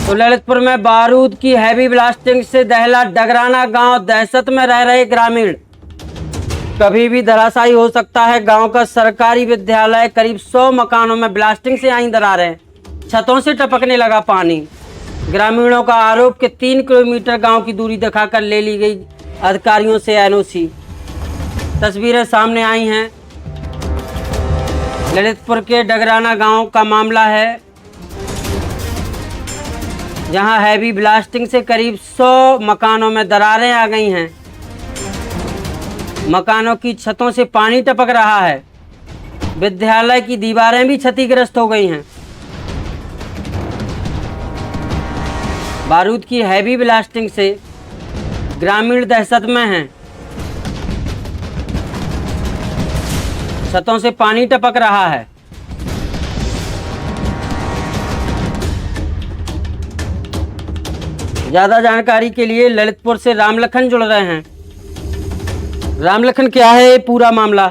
तो ललितपुर में बारूद की हैवी ब्लास्टिंग से दहला डगराना गांव, दहशत में रह रहे ग्रामीण। कभी भी धराशायी हो सकता है गांव का सरकारी विद्यालय। करीब 100 मकानों में ब्लास्टिंग से आई दरारें, छतों से टपकने लगा पानी। ग्रामीणों का आरोप कि 3 किलोमीटर गांव की दूरी दिखाकर ले ली गई अधिकारियों से एनओसी। तस्वीरें सामने आई हैं। ललितपुर के डगराना गांव का मामला है, जहां हैवी ब्लास्टिंग से करीब 100 मकानों में दरारें आ गई हैं। मकानों की छतों से पानी टपक रहा है। विद्यालय की दीवारें भी क्षतिग्रस्त हो गई हैं। बारूद की हैवी ब्लास्टिंग से ग्रामीण दहशत में हैं। छतों से पानी टपक रहा है। ज्यादा जानकारी के लिए ललितपुर से रामलखन जुड़ रहे हैं। रामलखन, क्या है ये पूरा मामला?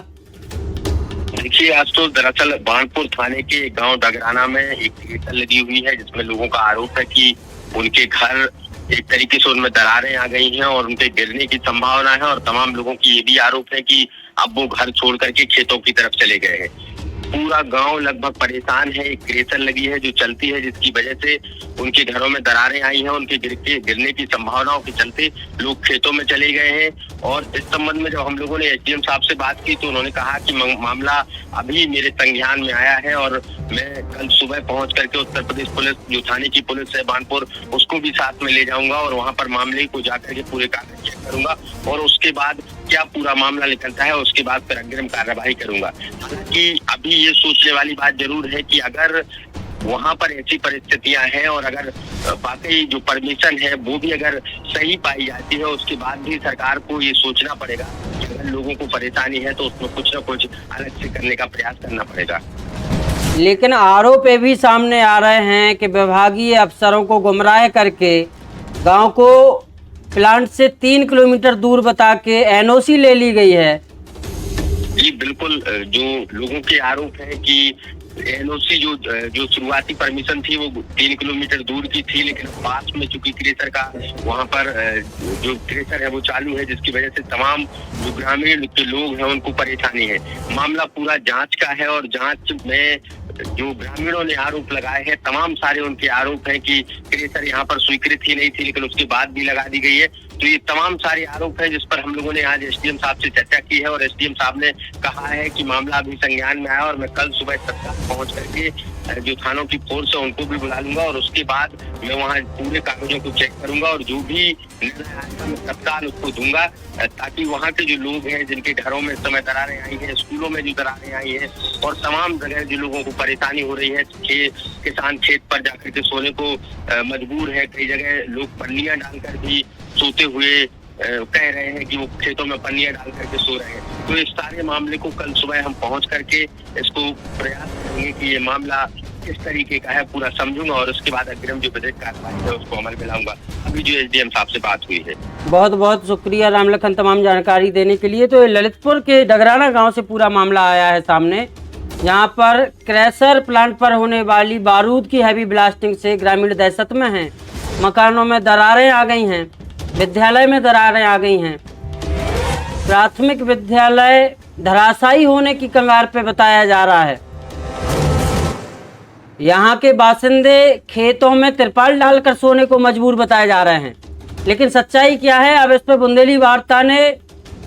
देखिए, आज तो दरअसल बाणपुर थाने के गांव डगराना में एक कीर्तन लगी हुई है, जिसमें लोगों का आरोप है कि उनके घर एक तरीके से उनमें दरारें आ गई हैं और उनके गिरने की संभावना है। और तमाम लोगों की ये भी आरोप है कि अब वो घर छोड़ करके खेतों की तरफ चले गए हैं। पूरा गांव लगभग परेशान है। एक क्रेशर लगी है जो चलती है, जिसकी वजह से उनके घरों में दरारें आई हैं। उनके गिरने की संभावनाओं के चलते लोग खेतों में चले गए हैं। और इस संबंध में जब हम लोगों ने एसडीएम साहब से बात की तो उन्होंने कहा कि मामला अभी मेरे संज्ञान में आया है और मैं कल सुबह पहुंच करके उत्तर प्रदेश पुलिस, जो थाने की पुलिस है बाणपुर, उसको भी साथ में ले जाऊंगा और वहां पर मामले को जाकर के पूरे कागज चेक करूंगा और उसके बाद क्या पूरा मामला निकलता है उसके बाद फिर अग्रिम कार्यवाही करूंगा। हालांकि अभी ये सोचने वाली बात जरूर है कि अगर वहां पर ऐसी परिस्थितियां हैं और अगर वाकई जो परमिशन है वो भी अगर सही पाई जाती है, उसके बाद भी सरकार को ये सोचना पड़ेगा कि अगर लोगों को परेशानी है तो उसमें कुछ न कुछ अलग से करने का प्रयास करना पड़ेगा। लेकिन आरोप ये भी सामने आ रहे हैं कि विभागीय अफसरों को गुमराह करके गांव को प्लांट से 3 किलोमीटर दूर बता के एनओसी ले ली गई है। जी बिल्कुल, जो लोगों के आरोप है कि एनओसी जो शुरुआती परमिशन थी वो 3 किलोमीटर दूर की थी, लेकिन पास में चूंकि क्रेशर का वहां पर जो क्रेशर है वो चालू है, जिसकी वजह से तमाम जो ग्रामीण के लोग हैं उनको परेशानी है। मामला पूरा जांच का है और जांच में जो ग्रामीणों ने आरोप लगाए हैं, तमाम सारे उनके आरोप हैं कि क्रेशर यहाँ पर स्वीकृत ही नहीं थी लेकिन उसके बाद भी लगा दी गई है। तो ये तमाम सारे आरोप हैं जिस पर हम लोगों ने आज एसडीएम साहब से चर्चा की है और एसडीएम साहब ने कहा है कि मामला अभी संज्ञान में आया और मैं कल सुबह तत्काल पहुंच करके जो थानों की फोर्स है उनको भी बुला लूंगा और उसके बाद मैं वहाँ पूरे कागजों को चेक करूंगा और जो भी निर्णय आएगा मैं तत्काल उसको दूंगा, ताकि वहाँ के जो लोग हैं जिनके घरों में इस समय दरारें आई हैं, स्कूलों में जो दरारें आई हैं और तमाम जगह जो लोगों को परेशानी हो रही है, किसान खेत पर जाकर के सोने को मजबूर है। कई जगह लोग पन्नियां डालकर भी सोते हुए कह रहे हैं कि वो खेतों में पन्नियां डाल करके सो रहे हैं। तो इस सारे मामले को कल सुबह हम पहुंच करके इसको प्रयास करेंगे कि ये मामला किस तरीके का है पूरा समझूंगा और उसके बाद अग्रिम जो विधिक कार्रवाई है उसको अमल में लाऊंगा। अभी जो एसडीएम साहब से बात हुई है। बहुत बहुत शुक्रिया रामलखन तमाम जानकारी देने के लिए। तो ललितपुर के डगराना गांव से पूरा मामला आया है सामने, यहाँ पर क्रैशर प्लांट पर होने वाली बारूद की हैवी ब्लास्टिंग से ग्रामीण दहशत में हैं। मकानों में दरारें आ गई हैं, विद्यालय में दरारें आ गई हैं। प्राथमिक विद्यालय धराशायी होने की कगार पे बताया जा रहा है। यहाँ के बासिंदे खेतों में तिरपाल डालकर सोने को मजबूर बताए जा रहे हैं। लेकिन सच्चाई क्या है, अब इस पर बुंदेली वार्ता ने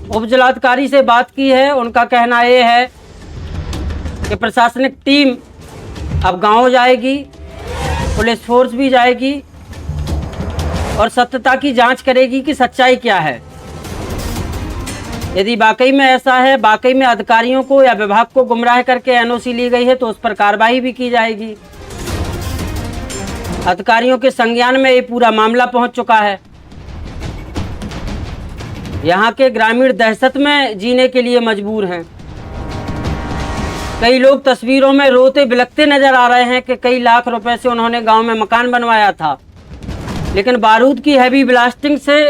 उपजिलाधिकारी से बात की है। उनका कहना ये है कि प्रशासनिक टीम अब गांव जाएगी, पुलिस फोर्स भी जाएगी और सत्यता की जांच करेगी कि सच्चाई क्या है। यदि वाकई में ऐसा है, वाकई में अधिकारियों को या विभाग को गुमराह करके एनओसी ली गई है तो उस पर कार्रवाई भी की जाएगी। अधिकारियों के संज्ञान में ये पूरा मामला पहुंच चुका है। यहाँ के ग्रामीण दहशत में जीने के लिए मजबूर हैं। कई लोग तस्वीरों में रोते बिलखते नजर आ रहे हैं कि कई लाख रुपए से उन्होंने गांव में मकान बनवाया था, लेकिन बारूद की हैवी ब्लास्टिंग से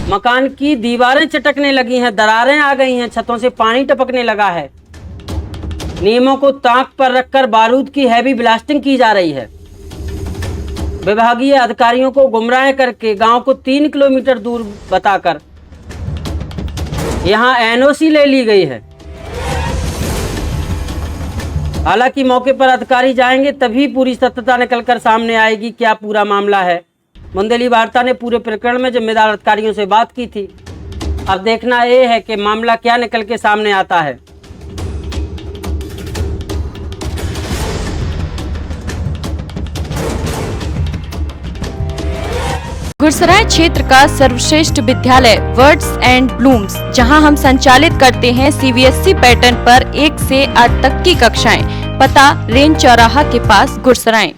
मकान की दीवारें चटकने लगी हैं, दरारें आ गई हैं, छतों से पानी टपकने लगा है। नियमों को ताक पर रखकर बारूद की हैवी ब्लास्टिंग की जा रही है। विभागीय अधिकारियों को गुमराह करके गांव को 3 किलोमीटर दूर बताकर यहां एनओसी ले ली गई है। हालांकि मौके पर अधिकारी जाएंगे तभी पूरी सत्यता निकलकर सामने आएगी क्या पूरा मामला है। बुंदेली वार्ता ने पूरे प्रकरण में जिम्मेदार अधिकारियों से बात की थी। अब देखना यह है कि मामला क्या निकल के सामने आता है। गुरसराय क्षेत्र का सर्वश्रेष्ठ विद्यालय वर्ड्स एंड ब्लूम्स, जहां हम संचालित करते हैं सीबीएसई पैटर्न पर 1 से 8 तक की कक्षाएं। पता रेंज चौराहा के पास गुरसराय।